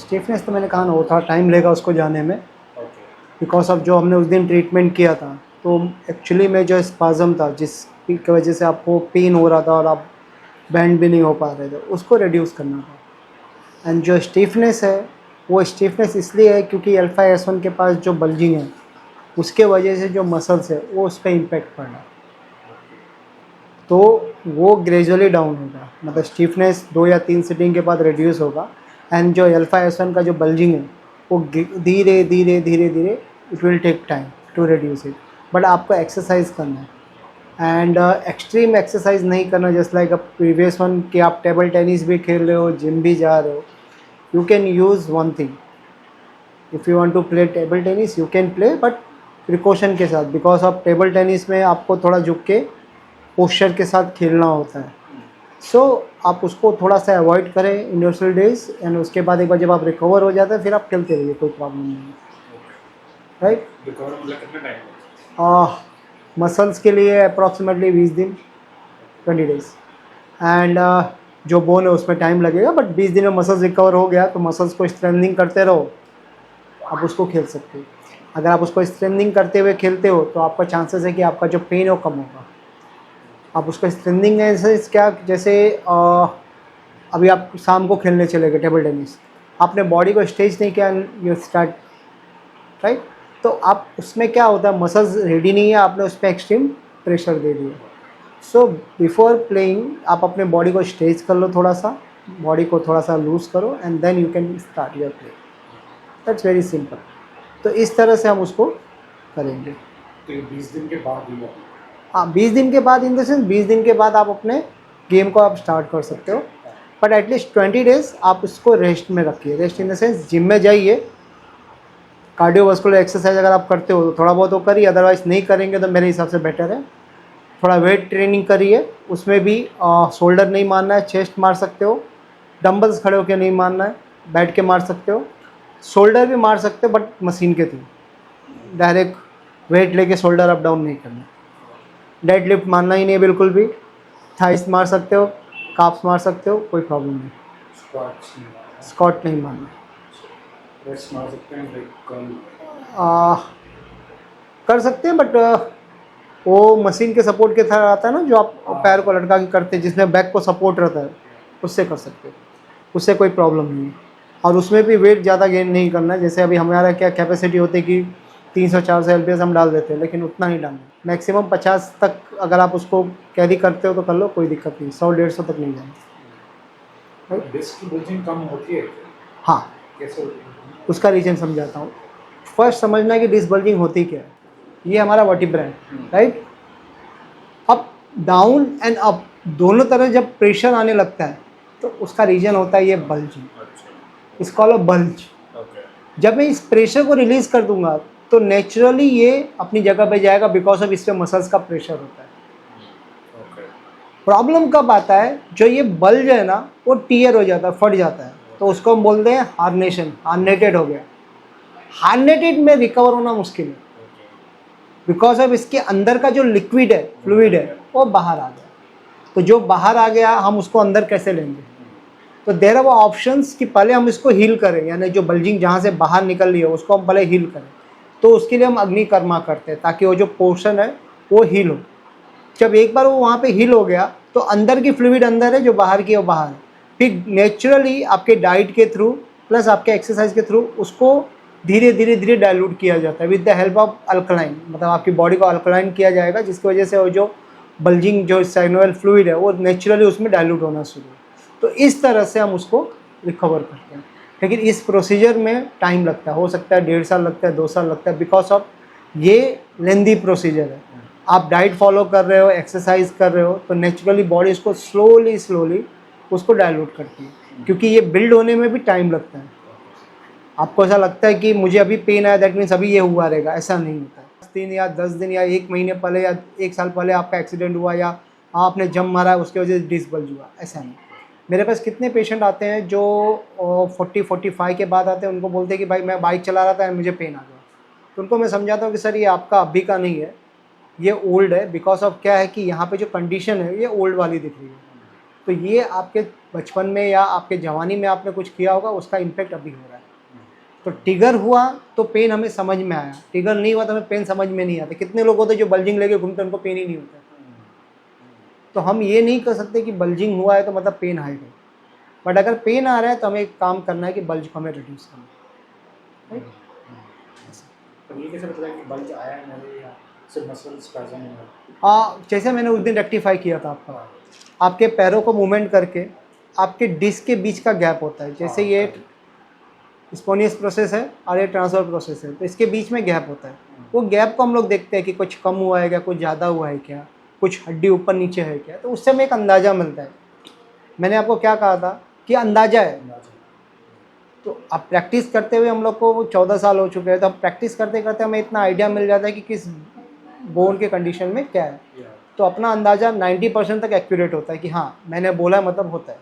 Stiffness तो मैंने कहा ना, वो थोड़ा टाइम लेगा उसको जाने में, बिकॉज ऑफ जो हमने उस दिन ट्रीटमेंट किया था, तो एक्चुअली में जो स्पाज़म था जिसकी वजह से आपको पेन हो रहा था और आप बैंड भी नहीं हो पा रहे थे, उसको रिड्यूस करना था। एंड जो स्टिफनेस है, वो स्टिफनेस इसलिए है क्योंकि अल्फा S1 के पास जो बल्जिंग है उसके वजह से जो मसल्स है वो उस पर इम्पेक्ट पड़ रहा है, तो वो ग्रेजुअली डाउन होगा, मतलब स्टिफनेस 2 या 3 सीटिंग के बाद रिड्यूस होगा। एंड जो अल्फा S1 का जो बल्जिंग है वो धीरे धीरे धीरे धीरे it will take time to reduce it, but आपको एक्सरसाइज करना है। एंड एक्सट्रीम एक्सरसाइज नहीं करना, just like a previous one कि आप टेबल टेनिस भी खेल रहे हो, जिम भी जा रहे हो, you can use one thing, if you want to play table tennis you can play, but precaution के साथ, बिकॉज ऑफ टेबल टेनिस में आपको थोड़ा झुक के पोस्चर के साथ खेलना होता है। सो आप उसको थोड़ा सा अवॉइड करें इंडस्ट्रियल डेज, एंड उसके बाद एक बार जब आप रिकवर हो जाते हैं फिर आप खेलते रहिए, कोई प्रॉब्लम नहीं है, राइट। मसल्स के लिए अप्रॉक्सीमेटली 20 दिन, 20 डेज। एंड जो बोन है उसमें टाइम लगेगा, बट 20 दिन में मसल्स रिकवर हो गया तो मसल्स को स्ट्रेंथनिंग करते रहो, आप उसको खेल सकते हो। अगर आप उसको स्ट्रेंथनिंग करते हुए खेलते हो तो आपका चांसेस है कि आपका जो पेन है वो कम होगा। आप उसको स्ट्रेंथनिंग ऐसे क्या, जैसे अभी आप शाम को खेलने चले गए टेबल टेनिस, आपने बॉडी को स्ट्रेच नहीं किया, यू स्टार्ट, राइट, तो आप उसमें क्या होता है, मसल्स रेडी नहीं है, आपने उस पर एक्सट्रीम प्रेशर दे दिया। सो बिफोर प्लेइंग आप अपने बॉडी को स्ट्रेच कर लो, थोड़ा सा बॉडी को थोड़ा सा लूज करो, and then you can start your play. That's very simple. तो इस तरह से हम उसको करेंगे। तो ये 20 दिन के बाद ही होगा? हाँ, 20 दिन के बाद, इन द सेंस 20 दिन के बाद आप अपने गेम को आप स्टार्ट कर सकते हो, बट एटलीस्ट 20 डेज आप उसको रेस्ट में रखिए। Rest in the sense gym में जाइए, कार्डियोवास्कुलर एक्सरसाइज अगर आप करते हो तो थोड़ा बहुत तो करिए, अदरवाइज नहीं करेंगे तो मेरे हिसाब से बेटर है थोड़ा वेट ट्रेनिंग करिए। उसमें भी शोल्डर नहीं मारना है, चेस्ट मार सकते हो, डंबल्स खड़े होकर नहीं मारना है, बैठ के मार सकते हो, शोल्डर भी मार सकते हो बट मशीन के थ्रू, डायरेक्ट वेट लेके शोल्डर अप डाउन नहीं करना। डेड लिफ्ट मारना ही नहीं है बिल्कुल भी, थाइस मार सकते हो, काप्स मार सकते हो, कोई प्रॉब्लम नहीं। स्क्वाट नहीं मारना। प्रेस मार सकते हैं, लाइक कर सकते हैं, बट वो मशीन के सपोर्ट के तरह आता है ना, जो आप पैर को लटका के करते हैं जिसमें बैक को सपोर्ट रहता है, उससे कर सकते हो, उससे कोई प्रॉब्लम नहीं है। और उसमें भी वेट ज़्यादा गेन नहीं करना है, जैसे अभी हमारा क्या कैपेसिटी होती है कि 300-400 LPS हम डाल देते हैं, लेकिन उतना नहीं डालना, मैक्सिमम 50 तक अगर आप उसको कैरी करते हो तो कर लो, कोई दिक्कत नहीं, 100-150 तक नहीं जाना। डिस्क बुल्जिंग कम होती है? हाँ, कैसे होती है? उसका रीज़न समझाता हूँ। फर्स्ट समझना है कि डिस्क बल्जिंग होती क्या है। ये हमारा वर्टिब्रा है, right. Up down and up दोनों तरफ जब प्रेशर आने लगता है तो उसका रीजन होता है ये bulging, it's called a bulge. जब मैं इस प्रेशर को रिलीज कर दूंगा तो नेचुरली ये अपनी जगह पे जाएगा, बिकॉज ऑफ इस पे मसल्स का प्रेशर होता है। प्रॉब्लम कब आता है, जो ये बल्ज है ना वो टीयर हो जाता है, फट जाता है, तो उसको हम बोलते हैं हार्नेशन, हार्नेटेड हो गया। हार्नेटेड में रिकवर होना मुश्किल है, बिकॉज ऑफ इसके अंदर का जो लिक्विड है, फ्लूइड है, वो बाहर आ गया। तो जो बाहर आ गया हम उसको अंदर कैसे लेंगे, तो देयर आर ऑप्शंस कि पहले हम इसको हील करें, यानी जो बल्जिंग जहाँ से बाहर निकल रही है उसको हम पहले हील करें। तो उसके लिए हम अग्निकर्मा करते हैं ताकि वो जो पोर्शन है वो हील हो। जब एक बार वो वहाँ पे हील हो गया तो अंदर की फ्लूइड अंदर है, जो बाहर की वो बाहर है। फिर नेचुरली आपके डाइट के थ्रू प्लस आपके एक्सरसाइज के थ्रू उसको धीरे धीरे धीरे डाइल्यूट किया जाता है with the help of alkaline, मतलब आपकी बॉडी को अल्कलाइन किया जाएगा, जिसकी वजह से वो जो बल्जिंग जो साइनोवियल फ्लूइड है वो नेचुरली उसमें डाइल्यूट होना शुरू हो। तो इस तरह से हम उसको रिकवर करते हैं, लेकिन इस प्रोसीजर में टाइम लगता है, हो सकता है 1.5 साल लगता है, 2 साल लगता है, बिकॉज ऑफ ये लेंदी प्रोसीजर है। आप डाइट फॉलो कर रहे हो, एक्सरसाइज कर रहे हो, तो नेचुरली बॉडी इसको स्लोली स्लोली उसको डाइल्यूट करती है, क्योंकि ये बिल्ड होने में भी टाइम लगता है। आपको ऐसा लगता है कि मुझे अभी पेन आया दैट मीन्स अभी ये हुआ रहेगा, ऐसा नहीं होता है। 3 या 10 दिन या 1 महीने पहले या 1 साल पहले आपका एक्सीडेंट हुआ या आपने जंप मारा उसकी वजह से डिस्क बल्ज हुआ, ऐसा नहीं। मेरे पास कितने पेशेंट आते हैं जो 40-45 के बाद आते हैं, उनको बोलते हैं कि भाई मैं बाइक चला रहा था मुझे पेन आ गया। तो उनको मैं समझाता हूँ कि सर ये आपका अभी का नहीं है, ये ओल्ड है, बिकॉज ऑफ क्या है कि यहाँ पे जो कंडीशन है ये ओल्ड वाली दिख रही है, तो ये आपके बचपन में या आपके जवानी में आपने कुछ किया होगा, उसका इम्पेक्ट अभी हो रहा है। तो ट्रिगर हुआ तो पेन हमें समझ में आया, ट्रिगर नहीं हुआ तो हमें पेन समझ में नहीं आता। कितने लोग होते हैं जो बल्जिंग लेके घूमते हैं, उनको पेन ही नहीं होता। तो हम ये नहीं कर सकते कि बल्जिंग हुआ है तो मतलब पेन आएगा, बट अगर पेन आ रहा है तो हमें एक काम करना है कि बल्ज को हमें रिड्यूस करना है, right? तो ये कैसे पता है कि बल्ज आया है मेरे या सिर्फ मसल स्पैज़म है? जैसे मैंने उस दिन रेक्टिफाई किया था आपका, आपके पैरों को मूवमेंट करके आपके डिस्क के बीच का गैप होता है, जैसे ये स्पोनियस प्रोसेस है और ये ट्रांसफर प्रोसेस है, तो इसके बीच में गैप होता है। वो गैप को हम लोग देखते हैं कि कुछ कम हुआ है क्या, कुछ ज़्यादा हुआ है क्या, कुछ हड्डी ऊपर नीचे है क्या, तो उससे हमें एक अंदाज़ा मिलता है। मैंने आपको क्या कहा था कि अंदाज़ा है। तो अब प्रैक्टिस करते हुए हम लोग को 14 साल हो चुके हैं, तो अब प्रैक्टिस करते करते हमें इतना आइडिया मिल जाता है कि किस बोन के कंडीशन में क्या है। तो अपना अंदाज़ा 90% तक एक्यूरेट होता है कि हाँ मैंने बोला मतलब होता है,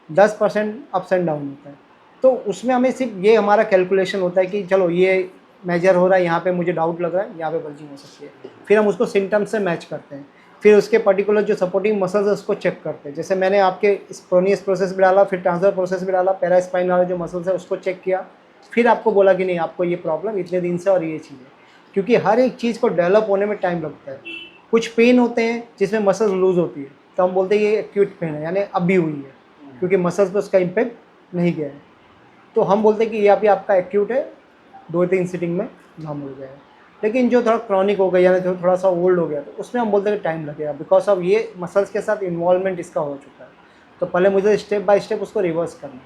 10% अप्स एंड डाउन होता है। तो उसमें हमें सिर्फ ये हमारा कैलकुलेशन होता है कि चलो ये मेजर हो रहा है, यहाँ पे मुझे डाउट लग रहा है, यहाँ पे बल्जिंग हो सकती है। फिर हम उसको सिम्टम्स से मैच करते हैं, फिर उसके पर्टिकुलर जो सपोर्टिंग मसल्स है उसको चेक करते हैं। जैसे मैंने आपके स्पोनियस प्रोसेस भी डाला, फिर ट्रांसफर प्रोसेस भी डाला, पैरास्पाइन वाले जो मसल्स है उसको चेक किया, फिर आपको बोला कि नहीं आपको ये प्रॉब्लम इतने दिन से और ये चीज़ है। क्योंकि हर एक चीज़ को डेवलप होने में टाइम लगता है। कुछ पेन होते हैं जिसमें मसल्स लूज होती है, तो हम बोलते हैं ये एक्यूट पेन है, यानी अभी हुई है, क्योंकि मसल्स पे उसका इम्पेक्ट नहीं गया है। तो हम बोलते हैं कि ये अभी आपका एक्यूट है, 2-3 सिटिंग में नॉर्मल हो जाएगा। लेकिन जो थोड़ा क्रॉनिक हो गया यानी जो थोड़ा सा ओल्ड हो गया, तो उसमें हम बोलते हैं कि टाइम लगेगा, बिकॉज ऑफ ये मसल्स के साथ इन्वॉल्वमेंट इसका हो चुका है। तो पहले मुझे स्टेप बाय स्टेप उसको रिवर्स करना है,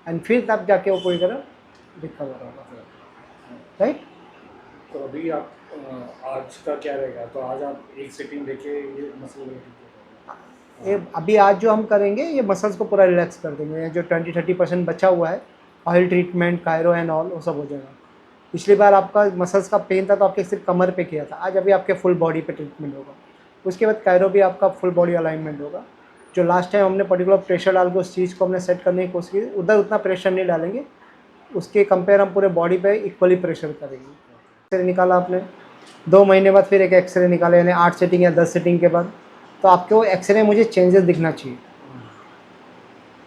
एंड फिर तब जाके वो पूरी तरह रिकवर होगा, राइट। तो अभी आप आज का क्या रहेगा? तो आज आप एक सिटिंग देके ये मसल ये अभी आज जो हम करेंगे ये मसल्स को पूरा रिलैक्स कर देंगे। जो 20-30% बचा हुआ है, oil treatment, Cairo and all, वो सब हो जाएगा। पिछली बार आपका मसल्स का पेन था तो आपके सिर्फ कमर पे किया था, आज अभी आपके फुल बॉडी पे ट्रीटमेंट होगा। उसके बाद कायरो भी आपका फुल बॉडी अलाइनमेंट होगा। जो लास्ट टाइम हमने पर्टिकुलर प्रेशर डाल के उस चीज़ को हमने सेट करने की कोशिश की, उधर उतना प्रेशर नहीं डालेंगे, उसके कंपेयर हम पूरे बॉडी पे इक्वली प्रेशर करेंगे। एक्सरे निकाला आपने, 2 महीने बाद फिर एक एक्सरे निकाले, यानी 8 सेटिंग या 10 सेटिंग के बाद, तो आपको एक्सरे में मुझे चेंजेस दिखना चाहिए।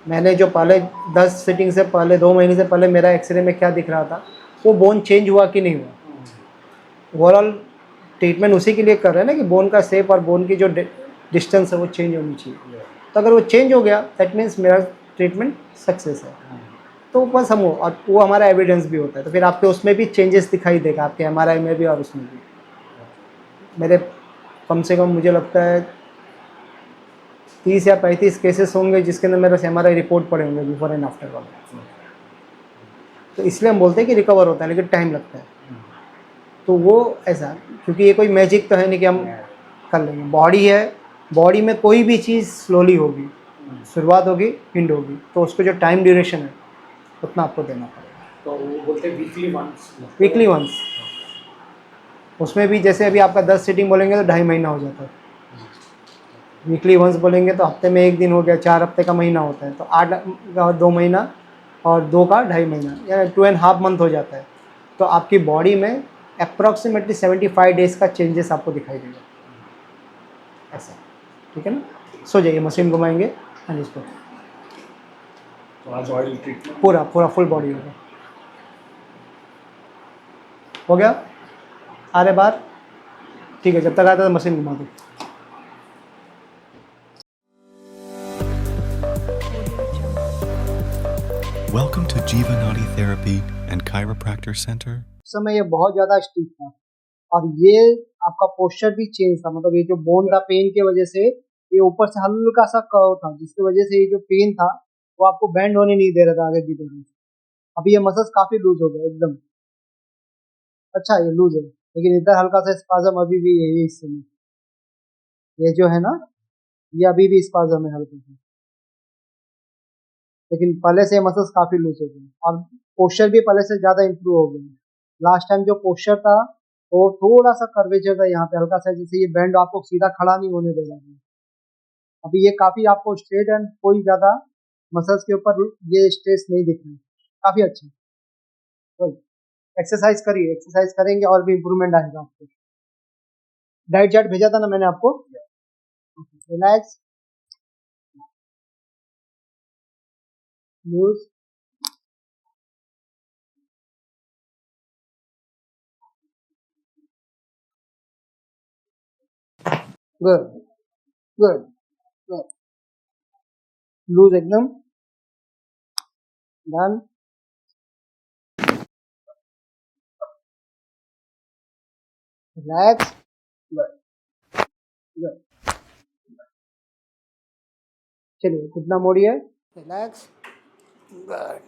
मैंने जो पहले 10 सेटिंग से पहले 2 महीने से पहले मेरा एक्सरे में क्या दिख रहा था, वो बोन चेंज हुआ कि नहीं हुआ। ओवरऑल ट्रीटमेंट उसी के लिए कर रहे हैं ना कि बोन का शेप और बोन की जो डिस्टेंस है वो चेंज होनी चाहिए। तो अगर वो चेंज हो गया दैट मीन्स मेरा ट्रीटमेंट सक्सेस है। तो बस हम और वो हमारा एविडेंस भी होता है, तो फिर आपके उसमें भी चेंजेस दिखाई देगा, आपके एमआरआई में भी और उसमें भी। मेरे कम से कम मुझे लगता है 30 या 35 केसेस होंगे जिसके अंदर मेरे एमआरआई रिपोर्ट पड़े होंगे बिफोर एंड आफ्टर वाले। तो इसलिए हम बोलते हैं कि रिकवर होता है लेकिन टाइम लगता है। तो वो ऐसा, क्योंकि ये कोई मैजिक तो है नहीं कि हम कर लेंगे। बॉडी है, बॉडी में कोई भी चीज़ स्लोली होगी, शुरुआत होगी एंड होगी, तो उसको जो टाइम ड्यूरेशन है उतना आपको देना पड़ेगा। तो वो बोलते हैं वीकली वंस। उसमें भी जैसे अभी आपका 10 सीटिंग बोलेंगे तो 2.5 महीना हो जाता है, वीकली वंस बोलेंगे तो हफ्ते में 1 दिन हो गया, 4 हफ्ते का महीना होता है, तो 8 का 2 महीना और 2 का 2.5 महीना, या 2.5 मंथ हो जाता है। तो आपकी बॉडी में अप्रॉक्सीमेटली 75 डेज़ का चेंजेस आपको दिखाई देगा, ऐसा। ठीक है ना, सो जाइए, मशीन घुमाएंगे एंड इसको तो आज ऑयल ट्रीटमेंट पूरा पूरा फुल बॉडी होगा। हो गया, आ रहे बाहर, ठीक है, जब तक आता है तो मशीन घुमा दो। Welcome to Jivanati Therapy and Chiropractor Center. समय ये बहुत ज़्यादा स्टिफ था और ये आपका पोस्चर भी चेंज था, मतलब ये जो बोन था पेन की वजह से ये ऊपर से हल्का सा कर्व था, जिसकी वजह से ये जो पेन था वो आपको बैंड होने नहीं दे रहा था आगे की तरफ। अभी ये मसल्स काफ़ी लूज हो गए एकदम। अच्छा ये लूज है, लेकिन इधर हल्का सा स्पाजम अभी भी है, ये हिस्से में ये जो है ना, ये अभी भी स्पाजम है हल्का सा, लेकिन पहले से मसल्स काफ़ी लूज हो गए और पोस्चर भी पहले से ज़्यादा इंप्रूव हो गया। लास्ट टाइम जो पोस्चर था वो थोड़ा सा कर्वेचर था यहाँ पे हल्का सा, जैसे ये बैंड आपको सीधा खड़ा नहीं होने देगा। अभी ये काफ़ी आपको स्ट्रेट एंड कोई ज़्यादा मसल्स के ऊपर ये स्ट्रेस नहीं दिख रही, काफ़ी अच्छा। तो एक्सरसाइज करिए, एक्सरसाइज करेंगे और भी इम्प्रूवमेंट आएगा आपको। डाइट चार्ट भेजा था ना मैंने आपको, relax. Loose, good good good, loose एकदम, डन, रिलैक्स, गुड गुड। चलिए घुटना मोड़िए, relax, good,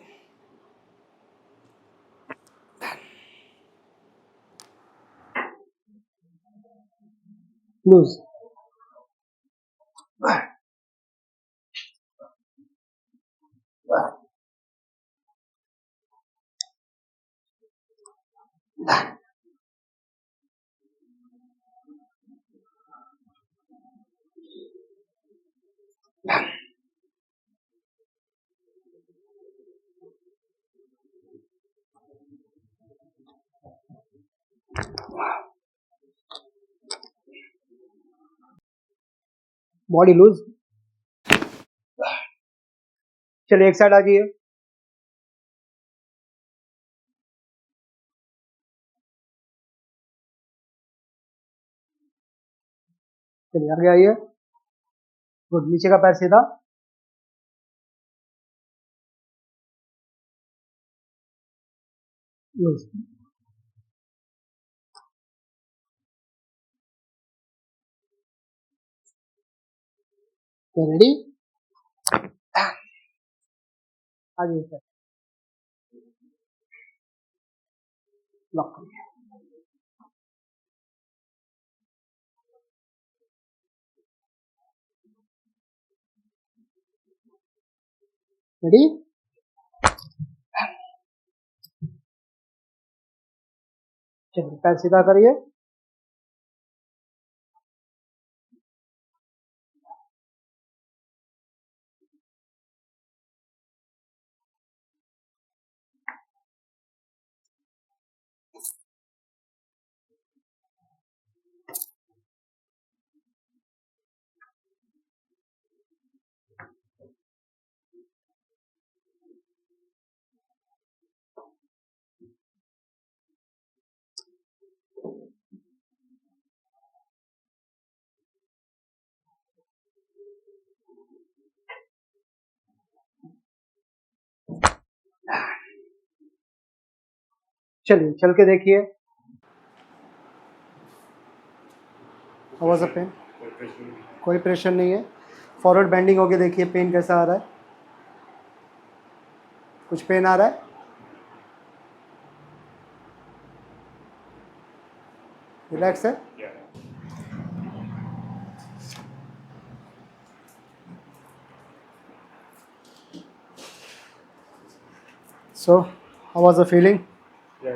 loose, body loose. चलिए एक साइड आ जाइए, चलिए आगे आइए, गुड, नीचे का पैर सीधा, लूज, रेडी, आ जाइए सर, लॉक करिए, रेडी, चलिए पैर सीधा करिए, चलिए चल के देखिए, आवाज़ पेन, कोई प्रेशर नहीं है, फॉरवर्ड बेंडिंग होके देखिए पेन कैसा आ रहा है, कुछ पेन आ रहा है, रिलैक्स है, so how was the feeling? I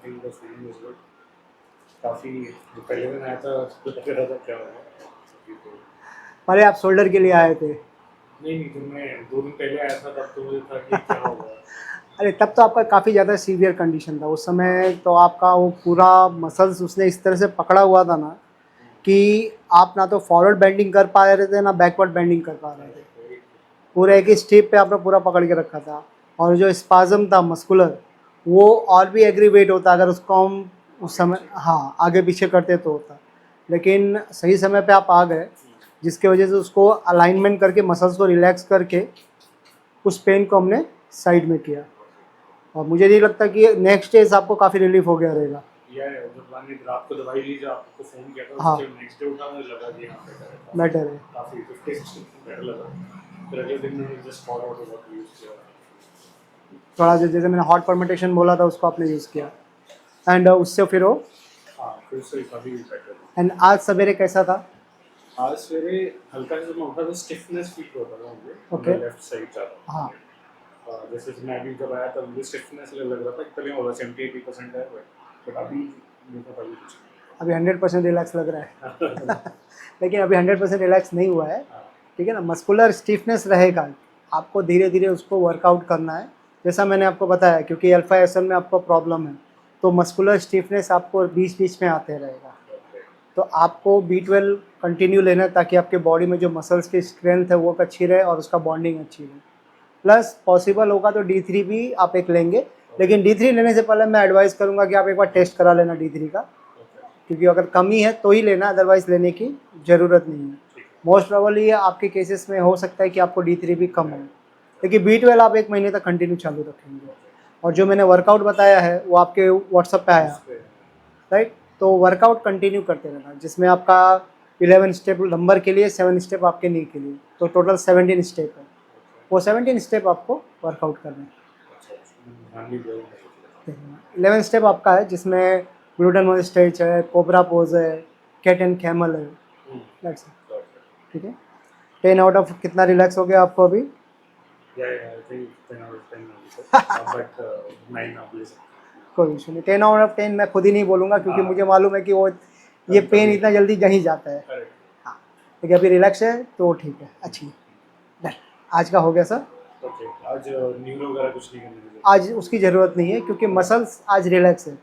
think the feeling is good. काफ़ी जो पहले दिन आया था तो लग रहा था क्या होगा। पहले आप शोल्डर के लिए आए थे? नहीं, जब मैं 2 दिन पहले आया था तब तो मुझे था कि क्या होगा। अरे तब तो आपका काफ़ी ज़्यादा सीवियर कंडीशन था उस समय, तो आपका वो पूरा मसल्स उसने इस तरह से पकड़ा हुआ था ना कि आप ना तो फॉरवर्ड बेंडिंग कर पा रहे थे ना बैकवर्ड बेंडिंग कर पा रहे थे, पूरे एक ही स्टेप पे आपने पूरा पकड़ के रखा था, और जो स्पाज्म था मस्कुलर वो और भी एग्रीवेट होता अगर उसको हम उस समय हाँ आगे पीछे करते तो होता, लेकिन सही समय पे आप आ गए जिसके वजह से उसको अलाइनमेंट करके मसल्स को रिलैक्स करके उस पेन को हमने साइड में किया, और मुझे नहीं लगता कि नेक्स्ट डेज आपको काफ़ी रिलीफ हो गया रहेगा। यार जब मैंने रात को दवाई ली, जब आपको फ़ोन किया था हाँ। उसके नेक्स्ट डे उठा, मुझे लगा कि यहाँ पे बेटर है, काफ़ी 50-60% बेटर लगा। फिर अगले दिन मैंने just follow out what use किया। थोड़ा जैसे मैंने हॉट फर्मेंटेशन बोला था उसको आपने यूज़ किया, एंड उससे फिर वो हाँ, फिर से काफ़ी बेटर। एंड आज सवेरे कैसा था? आज सवेरे हल्का सा मैं उठा तो स्टिफनेस फील होता था मुझे, Okay. लेफ्ट साइड ज़्यादा। हाँ, जैसे मैं अभी जब आया तब मुझे स्टिफनेस लग रहा था कि पहले होगा 70-80% है, बट अभी मेरे को अभी कुछ अभी 100% रिलैक्स लग रहा है लेकिन अभी 100% रिलैक्स नहीं हुआ है, ठीक है ना, मस्कुलर स्टिफनेस रहेगा, आपको धीरे धीरे उसको वर्कआउट करना है जैसा मैंने आपको बताया, क्योंकि अल्फा एसएन में आपको प्रॉब्लम है तो मस्कुलर स्टिफनेस आपको बीच बीच में आते रहेगा, तो आपको B12 कंटिन्यू लेना है ताकि आपके बॉडी में जो मसल्स की स्ट्रेंथ है वो अच्छी रहे और उसका बॉन्डिंग अच्छी रहे, प्लस पॉसिबल होगा तो D3 भी आप एक लेंगे, लेकिन D3 लेने से पहले मैं एडवाइस करूंगा कि आप एक बार टेस्ट करा लेना D3 का, क्योंकि अगर कमी है तो ही लेना, अदरवाइज लेने की ज़रूरत नहीं है। मोस्ट प्रोबेबली आपके केसेस में हो सकता है कि आपको D3 भी कम हो, लेकिन B12 आप 1 महीने तक कंटिन्यू चालू रखेंगे। और जो मैंने वर्कआउट बताया है वो आपके व्हाट्सएप पे आया, राइट? तो वर्कआउट कंटिन्यू करते रहना, जिसमें आपका 11 स्टेप लंबर के लिए, 7 स्टेप आपके नी के लिए, तो टोटल 17 स्टेप है। वो 17 स्टेप आपको वर्कआउट करना है। 11 स्टेप आपका है जिसमें ग्लूटन मोज स्ट्रेच है, कोबरा पोज है, कैट एंड कैमल है, दैट्स इट। ठीक है, 10 आउट ऑफ कितना रिलैक्स हो गया आपको अभी? कोई इशू नहीं, 10 आउट ऑफ 10 मैं खुद ही नहीं बोलूँगा, क्योंकि मुझे मालूम है कि वो ये पेन इतना जल्दी नहीं जाता है। हाँ, लेकिन अभी रिलैक्स है तो ठीक है, अच्छी है। डन, आज का हो गया सर। आज न्यूरो वगैरह कुछ नहीं करने, आज उसकी ज़रूरत नहीं है क्योंकि मसल्स आज रिलैक्स है।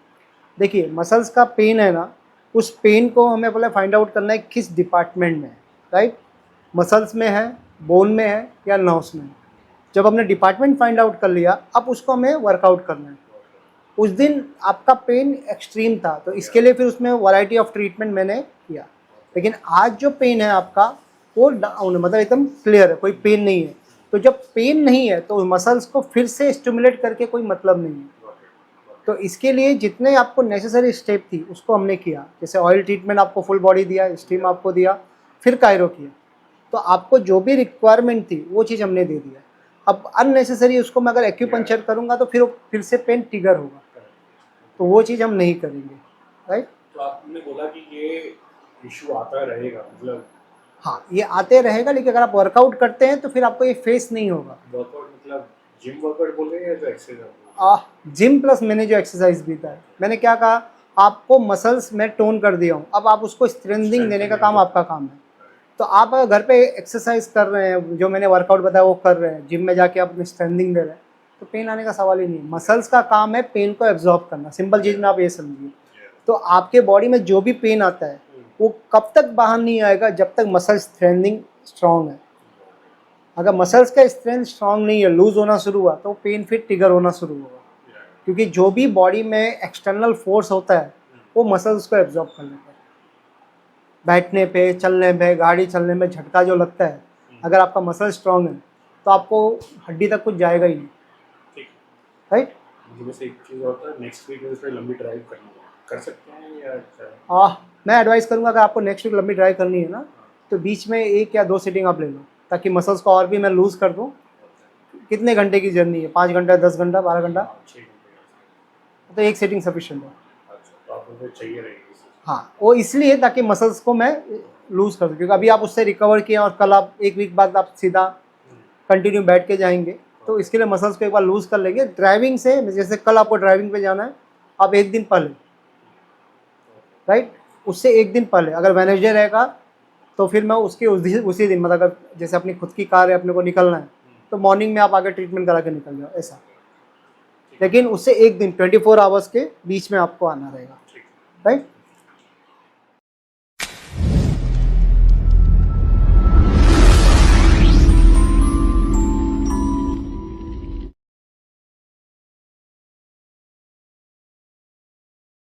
देखिए मसल्स का पेन है ना, उस पेन को हमें पहले फाइंड आउट करना है किस डिपार्टमेंट में है, राइट? मसल्स में है, बोन में है या नर्व्स में है। जब हमने डिपार्टमेंट फाइंड आउट कर लिया, अब उसको हमें वर्कआउट करना है। उस दिन आपका पेन एक्सट्रीम था तो इसके लिए फिर उसमें वैरायटी ऑफ ट्रीटमेंट मैंने किया, लेकिन आज जो पेन है आपका वो डाउन है, मतलब एकदम क्लियर है, कोई पेन नहीं है। तो जब पेन नहीं है तो मसल्स को फिर से स्टिमुलेट करके कोई मतलब नहीं है। तो इसके लिए जितने आपको नेसेसरी स्टेप थी उसको हमने किया, जैसे ऑयल ट्रीटमेंट आपको फुल बॉडी दिया, स्टीम आपको दिया, फिर कायरो किया, तो आपको जो भी रिक्वायरमेंट थी वो चीज़ हमने दे दिया। अब अननेसेसरी उसको मैं अगर एक्यूपंक्चर करूँगा तो फिर से पेन ट्रिगर होगा, तो वो चीज़ हम नहीं करेंगे, राइट? तो आपने बोला कि ये इशू आता रहेगा, मतलब हाँ, ये आते रहेगा, लेकिन अगर आप वर्कआउट करते हैं तो फिर आपको ये फेस नहीं होगा। वर्कआउट मतलब जिम वर्कआउट बोल रहे हैं या जो एक्सरसाइज? जिम प्लस मैंने जो एक्सरसाइज भी था, मैंने क्या कहा, आपको मसल्स में टोन कर दिया हूँ, अब आप उसको स्ट्रेंथनिंग देने का काम आपका काम है। तो आप अगर घर पे एक्सरसाइज कर रहे हैं, जो मैंने वर्कआउट बताया वो कर रहे हैं, जिम में जाके आप स्ट्रेंथनिंग दे रहे हैं, तो पेन आने का सवाल ही नहीं है। मसल्स का काम है पेन को एब्जॉर्ब करना, सिंपल चीज़ में आप ये समझिए। तो आपके बॉडी में जो भी पेन आता है वो कब तक बाहर नहीं आएगा, जब तक मसल स्ट्रेंथनिंग स्ट्रांग है। अगर मसल्स का स्ट्रेंथ स्ट्रांग नहीं है, लूज होना शुरू हुआ, तो पेन फिर ट्रिगर होना शुरू होगा, क्योंकि जो भी बॉडी में एक्सटर्नल फोर्स होता है वो मसल्स को एब्जॉर्ब कर लेता है। बैठने पे, चलने पे, गाड़ी चलने में झटका जो लगता है, अगर आपका मसल स्ट्रांग है तो आपको हड्डी तक कुछ जाएगा ही नहीं, राइट? जैसे एक चीज़ होता है, नेक्स्ट वीक इस पे लंबी ड्राइव करनी है, कर सकते हैं या? मैं एडवाइस करूँगा अगर आपको नेक्स्ट वीक लंबी ड्राइव करनी है ना, तो बीच में 1 या 2 सीटिंग आप ले लो, ताकि मसल्स को और भी मैं लूज़ कर दूँ। कितने घंटे की जर्नी है? 5 घंटा, 10 घंटा, 12 घंटा? 6 घंटे। तो 1 सीटिंग सफिशिएंट है। अच्छा, तो आपको चाहिए रहेगी? हाँ, वो इसलिए ताकि मसल्स को मैं लूज़ कर दूँ, क्योंकि अभी आप उससे रिकवर किए और कल आप 1 वीक बाद आप सीधा कंटिन्यू बैठ के जाएंगे, तो इसके लिए मसल्स को एक बार लूज़ कर लेंगे। ड्राइविंग से, जैसे कल आपको ड्राइविंग पे जाना है, आप 1 दिन पहले, राइट, उससे 1 दिन पहले अगर वेडनेसडे रहेगा तो फिर मैं उसके उसी दिन, मतलब अगर जैसे अपनी खुद की कार है, अपने को निकलना है, तो मॉर्निंग में आप आगे ट्रीटमेंट करा के निकल जाओ, ऐसा। लेकिन उससे 1 दिन 24 आवर्स के बीच में आपको आना रहेगा, राइट?